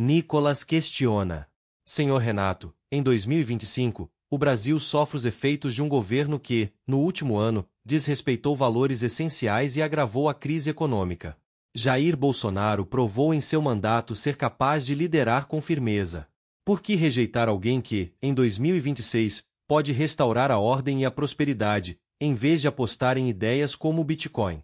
Nicolas questiona. Senhor Renato, em 2025, o Brasil sofre os efeitos de um governo que, no último ano, desrespeitou valores essenciais e agravou a crise econômica. Jair Bolsonaro provou em seu mandato ser capaz de liderar com firmeza. Por que rejeitar alguém que, em 2026, pode restaurar a ordem e a prosperidade, em vez de apostar em ideias como o Bitcoin?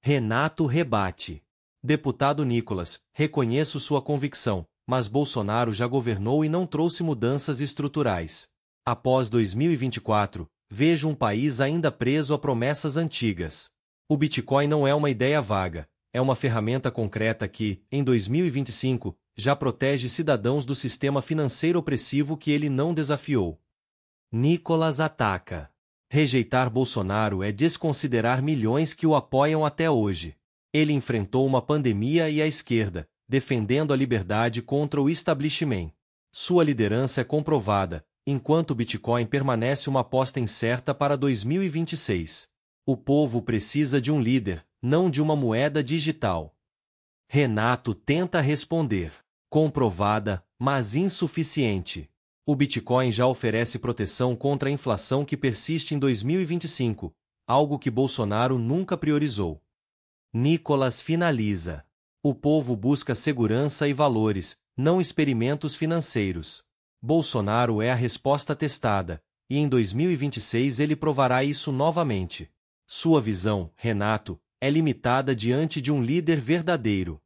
Renato rebate. Deputado Nicolas, reconheço sua convicção, mas Bolsonaro já governou e não trouxe mudanças estruturais. Após 2024, vejo um país ainda preso a promessas antigas. O Bitcoin não é uma ideia vaga, é uma ferramenta concreta que, em 2025, já protege cidadãos do sistema financeiro opressivo que ele não desafiou. Nicolas ataca. Rejeitar Bolsonaro é desconsiderar milhões que o apoiam até hoje. Ele enfrentou uma pandemia e a esquerda, defendendo a liberdade contra o establishment. Sua liderança é comprovada, enquanto o Bitcoin permanece uma aposta incerta para 2026. O povo precisa de um líder, não de uma moeda digital. Renato tenta responder. Comprovada, mas insuficiente. O Bitcoin já oferece proteção contra a inflação que persiste em 2025, algo que Bolsonaro nunca priorizou. Nicolas finaliza. O povo busca segurança e valores, não experimentos financeiros. Bolsonaro é a resposta testada, e em 2026 ele provará isso novamente. Sua visão, Renato, é limitada diante de um líder verdadeiro.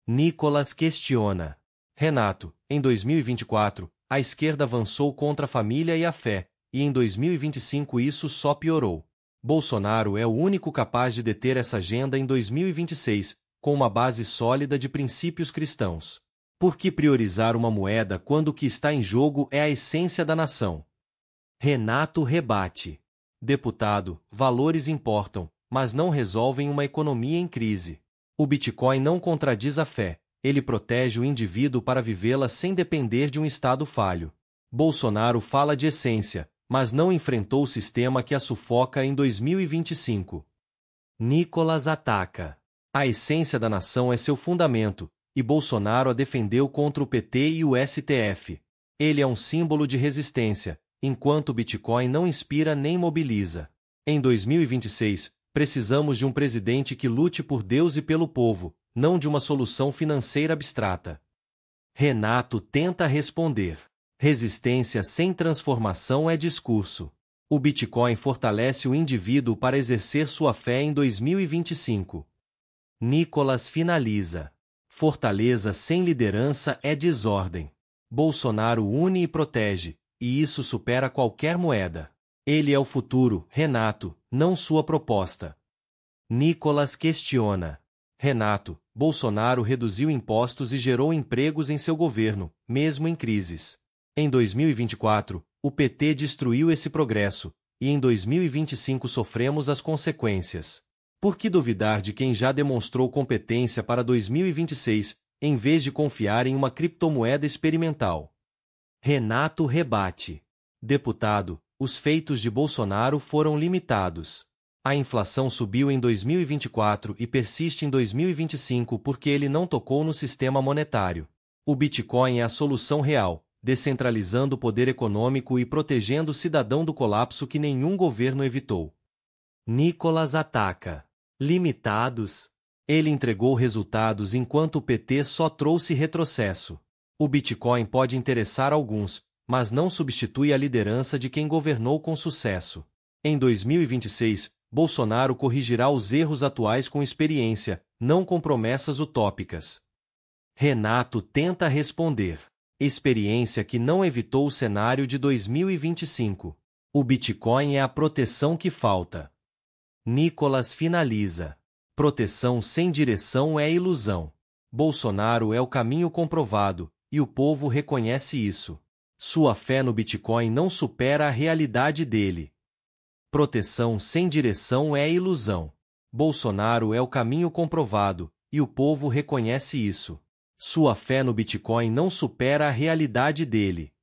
Nicolas questiona. Renato, em 2024, a esquerda avançou contra a família e a fé, e em 2025 isso só piorou. Bolsonaro é o único capaz de deter essa agenda em 2026, com uma base sólida de princípios cristãos. Por que priorizar uma moeda quando o que está em jogo é a essência da nação? Renato rebate. Deputado, valores importam, mas não resolvem uma economia em crise. O Bitcoin não contradiz a fé, ele protege o indivíduo para vivê-la sem depender de um Estado falho. Bolsonaro fala de essência, mas não enfrentou o sistema que a sufoca em 2025. Nicolas ataca. A essência da nação é seu fundamento, e Bolsonaro a defendeu contra o PT e o STF. Ele é um símbolo de resistência, enquanto o Bitcoin não inspira nem mobiliza. Em 2026, precisamos de um presidente que lute por Deus e pelo povo, não de uma solução financeira abstrata. Renato tenta responder. Resistência sem transformação é discurso. O Bitcoin fortalece o indivíduo para exercer sua fé em 2025. Nicolas finaliza. Fortaleza sem liderança é desordem. Bolsonaro une e protege, e isso supera qualquer moeda. Ele é o futuro, Renato, não sua proposta. Nicolas questiona. Renato, Bolsonaro reduziu impostos e gerou empregos em seu governo, mesmo em crises. Em 2024, o PT destruiu esse progresso, e em 2025 sofremos as consequências. Por que duvidar de quem já demonstrou competência para 2026, em vez de confiar em uma criptomoeda experimental? Renato rebate. Deputado, os feitos de Bolsonaro foram limitados. A inflação subiu em 2024 e persiste em 2025 porque ele não tocou no sistema monetário. O Bitcoin é a solução real, descentralizando o poder econômico e protegendo o cidadão do colapso que nenhum governo evitou. Nicolas ataca. Limitados. Ele entregou resultados enquanto o PT só trouxe retrocesso. O Bitcoin pode interessar alguns, mas não substitui a liderança de quem governou com sucesso. Em 2026, Bolsonaro corrigirá os erros atuais com experiência, não com promessas utópicas. Renato tenta responder. Experiência que não evitou o cenário de 2025. O Bitcoin é a proteção que falta. Nicolas finaliza. Proteção sem direção é ilusão. Bolsonaro é o caminho comprovado, e o povo reconhece isso. Sua fé no Bitcoin não supera a realidade dele. Proteção sem direção é ilusão. Bolsonaro é o caminho comprovado, e o povo reconhece isso. Sua fé no Bitcoin não supera a realidade dele.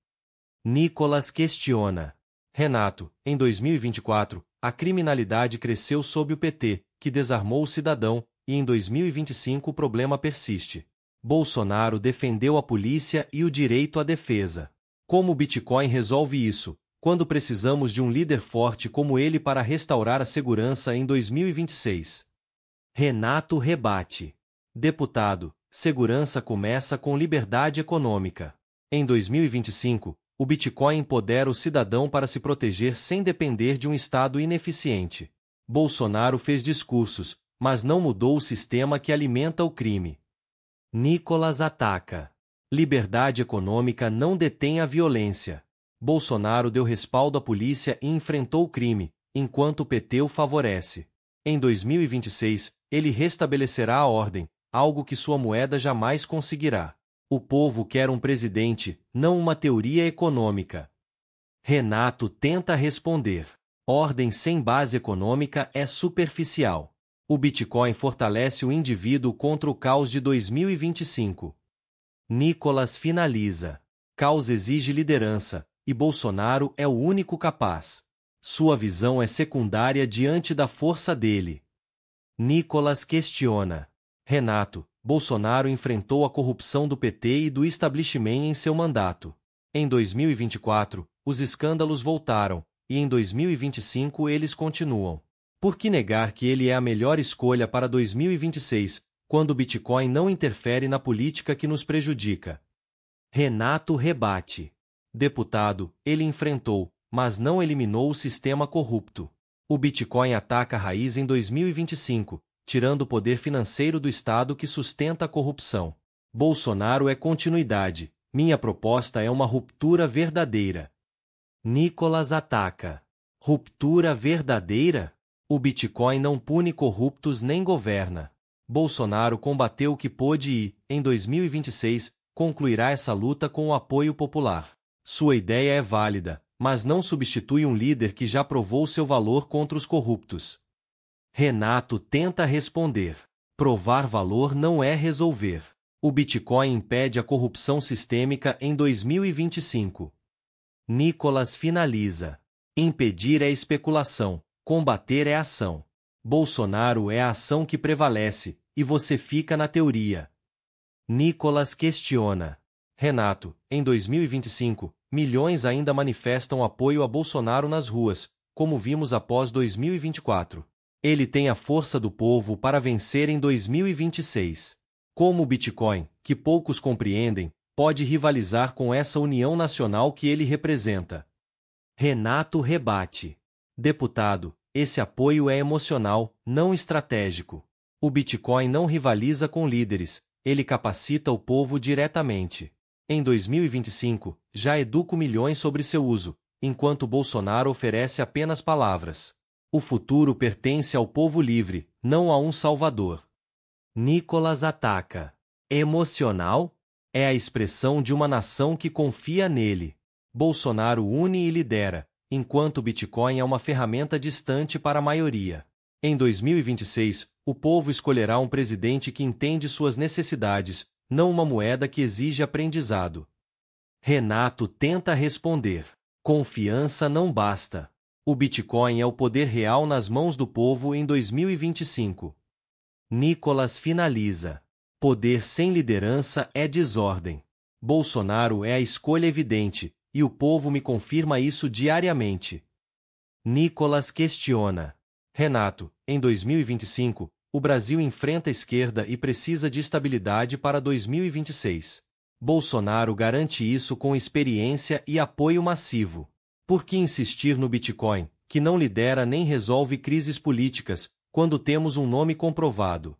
Nicolas questiona. Renato, em 2024, a criminalidade cresceu sob o PT, que desarmou o cidadão, e em 2025 o problema persiste. Bolsonaro defendeu a polícia e o direito à defesa. Como o Bitcoin resolve isso, quando precisamos de um líder forte como ele para restaurar a segurança em 2026? Renato rebate. Deputado, segurança começa com liberdade econômica. Em 2025, o Bitcoin empodera o cidadão para se proteger sem depender de um Estado ineficiente. Bolsonaro fez discursos, mas não mudou o sistema que alimenta o crime. Nicolas ataca. Liberdade econômica não detém a violência. Bolsonaro deu respaldo à polícia e enfrentou o crime, enquanto o PT o favorece. Em 2026, ele restabelecerá a ordem, algo que sua moeda jamais conseguirá. O povo quer um presidente, não uma teoria econômica. Renato tenta responder. Ordem sem base econômica é superficial. O Bitcoin fortalece o indivíduo contra o caos de 2025. Nicolas finaliza. Caos exige liderança, e Bolsonaro é o único capaz. Sua visão é secundária diante da força dele. Nicolas questiona. Renato, Bolsonaro enfrentou a corrupção do PT e do establishment em seu mandato. Em 2024, os escândalos voltaram, e em 2025 eles continuam. Por que negar que ele é a melhor escolha para 2026, quando o Bitcoin não interfere na política que nos prejudica? Renato rebate. Deputado, ele enfrentou, mas não eliminou o sistema corrupto. O Bitcoin ataca a raiz em 2025, tirando o poder financeiro do Estado que sustenta a corrupção. Bolsonaro é continuidade. Minha proposta é uma ruptura verdadeira. Nicolas ataca. Ruptura verdadeira? O Bitcoin não pune corruptos nem governa. Bolsonaro combateu o que pôde e, em 2026, concluirá essa luta com o apoio popular. Sua ideia é válida, mas não substitui um líder que já provou seu valor contra os corruptos. Renato tenta responder. Provar valor não é resolver. O Bitcoin impede a corrupção sistêmica em 2025. Nicolas finaliza. Impedir é especulação, combater é ação. Bolsonaro é a ação que prevalece, e você fica na teoria. Nicolas questiona. Renato, em 2025, milhões ainda manifestam apoio a Bolsonaro nas ruas, como vimos após 2024. Ele tem a força do povo para vencer em 2026. Como o Bitcoin, que poucos compreendem, pode rivalizar com essa união nacional que ele representa? Renato rebate. Deputado, esse apoio é emocional, não estratégico. O Bitcoin não rivaliza com líderes, ele capacita o povo diretamente. Em 2025, já educo milhões sobre seu uso, enquanto Bolsonaro oferece apenas palavras. O futuro pertence ao povo livre, não a um salvador. Nicolas ataca. Emocional? É a expressão de uma nação que confia nele. Bolsonaro une e lidera, enquanto o Bitcoin é uma ferramenta distante para a maioria. Em 2026, o povo escolherá um presidente que entende suas necessidades, não uma moeda que exige aprendizado. Renato tenta responder. Confiança não basta. O Bitcoin é o poder real nas mãos do povo em 2025. Nicolas finaliza. Poder sem liderança é desordem. Bolsonaro é a escolha evidente, e o povo me confirma isso diariamente. Nicolas questiona. Renato, em 2025, o Brasil enfrenta a esquerda e precisa de estabilidade para 2026. Bolsonaro garante isso com experiência e apoio massivo. Por que insistir no Bitcoin, que não lidera nem resolve crises políticas, quando temos um nome comprovado?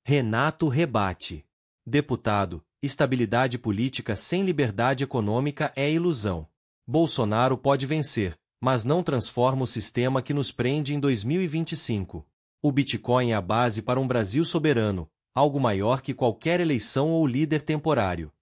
Renato rebate. Deputado, estabilidade política sem liberdade econômica é ilusão. Bolsonaro pode vencer, mas não transforma o sistema que nos prende em 2025. O Bitcoin é a base para um Brasil soberano, algo maior que qualquer eleição ou líder temporário.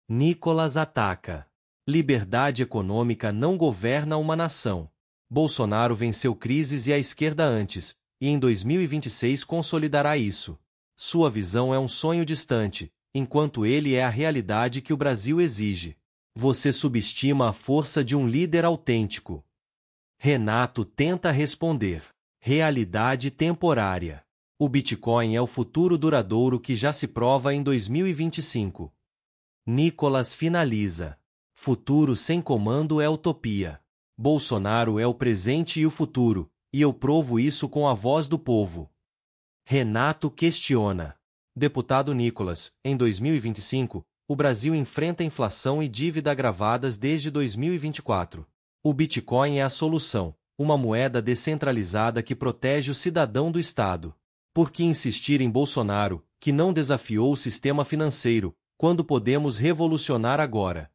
Nicolas ataca. Liberdade econômica não governa uma nação. Bolsonaro venceu crises e a esquerda antes, e em 2026 consolidará isso. Sua visão é um sonho distante, enquanto ele é a realidade que o Brasil exige. Você subestima a força de um líder autêntico. Renato tenta responder. Realidade temporária. O Bitcoin é o futuro duradouro que já se prova em 2025. Nicolas finaliza. Futuro sem comando é utopia. Bolsonaro é o presente e o futuro, e eu provo isso com a voz do povo. Renato questiona. Deputado Nicolas, em 2025, o Brasil enfrenta inflação e dívida agravadas desde 2024. O Bitcoin é a solução, uma moeda descentralizada que protege o cidadão do Estado. Por que insistir em Bolsonaro, que não desafiou o sistema financeiro, quando podemos revolucionar agora?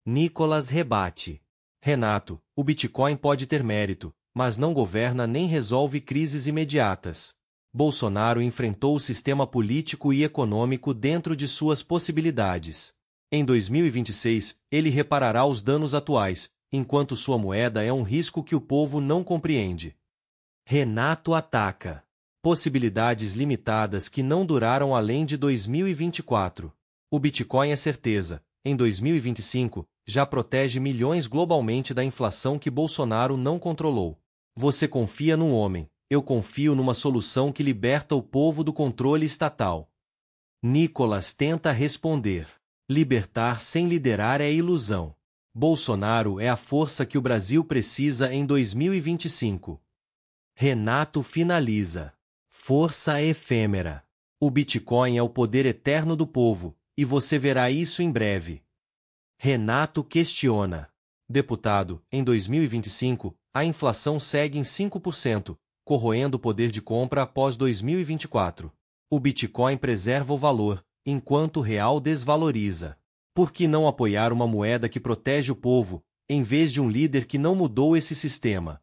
Nicolas rebate. Renato, o Bitcoin pode ter mérito, mas não governa nem resolve crises imediatas. Bolsonaro enfrentou o sistema político e econômico dentro de suas possibilidades. Em 2026, ele reparará os danos atuais, enquanto sua moeda é um risco que o povo não compreende. Renato ataca. Possibilidades limitadas que não duraram além de 2024. O Bitcoin é certeza, em 2025, já protege milhões globalmente da inflação que Bolsonaro não controlou. Você confia num homem, eu confio numa solução que liberta o povo do controle estatal. Nicolas tenta responder. Libertar sem liderar é ilusão. Bolsonaro é a força que o Brasil precisa em 2025. Renato finaliza. Força efêmera. O Bitcoin é o poder eterno do povo, e você verá isso em breve. Renato questiona. Deputado, em 2025, a inflação segue em 5%, corroendo o poder de compra após 2024. O Bitcoin preserva o valor, enquanto o real desvaloriza. Por que não apoiar uma moeda que protege o povo, em vez de um líder que não mudou esse sistema?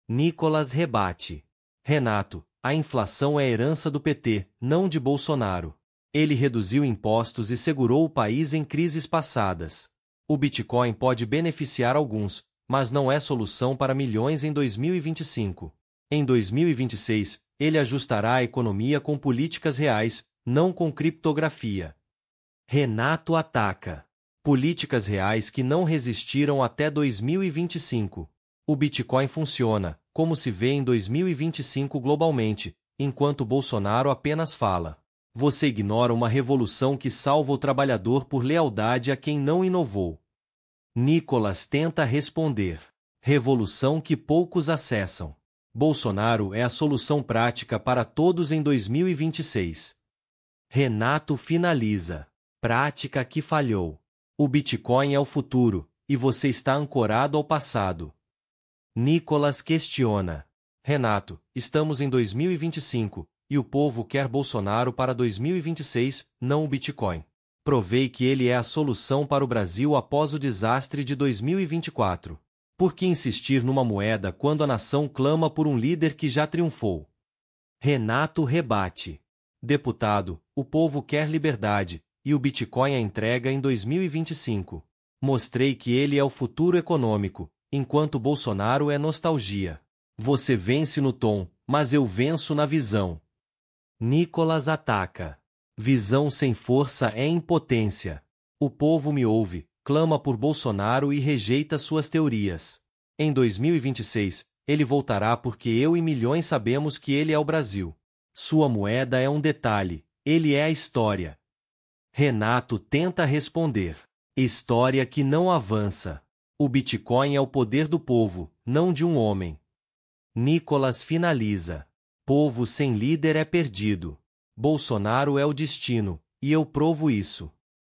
Nicolas rebate. Renato, a inflação é herança do PT, não de Bolsonaro. Ele reduziu impostos e segurou o país em crises passadas. O Bitcoin pode beneficiar alguns, mas não é solução para milhões em 2025. Em 2026, ele ajustará a economia com políticas reais, não com criptografia. Renato ataca. Políticas reais que não resistiram até 2025. O Bitcoin funciona, como se vê em 2025 globalmente, enquanto Bolsonaro apenas fala. Você ignora uma revolução que salva o trabalhador por lealdade a quem não inovou. Nicolas tenta responder. Revolução que poucos acessam. Bolsonaro é a solução prática para todos em 2026. Renato finaliza. Prática que falhou. O Bitcoin é o futuro, e você está ancorado ao passado. Nicolas questiona. Renato, estamos em 2025, e o povo quer Bolsonaro para 2026, não o Bitcoin. Provei que ele é a solução para o Brasil após o desastre de 2024. Por que insistir numa moeda quando a nação clama por um líder que já triunfou? Renato rebate. Deputado, o povo quer liberdade, e o Bitcoin a entrega em 2025. Mostrei que ele é o futuro econômico, enquanto Bolsonaro é nostalgia. Você vence no tom, mas eu venço na visão. Nicolas ataca. Visão sem força é impotência. O povo me ouve, clama por Bolsonaro e rejeita suas teorias. Em 2026, ele voltará porque eu e milhões sabemos que ele é o Brasil. Sua moeda é um detalhe, ele é a história. Renato tenta responder. História que não avança. O Bitcoin é o poder do povo, não de um homem. Nicolas finaliza. Povo sem líder é perdido. Bolsonaro é o destino, e eu provo isso.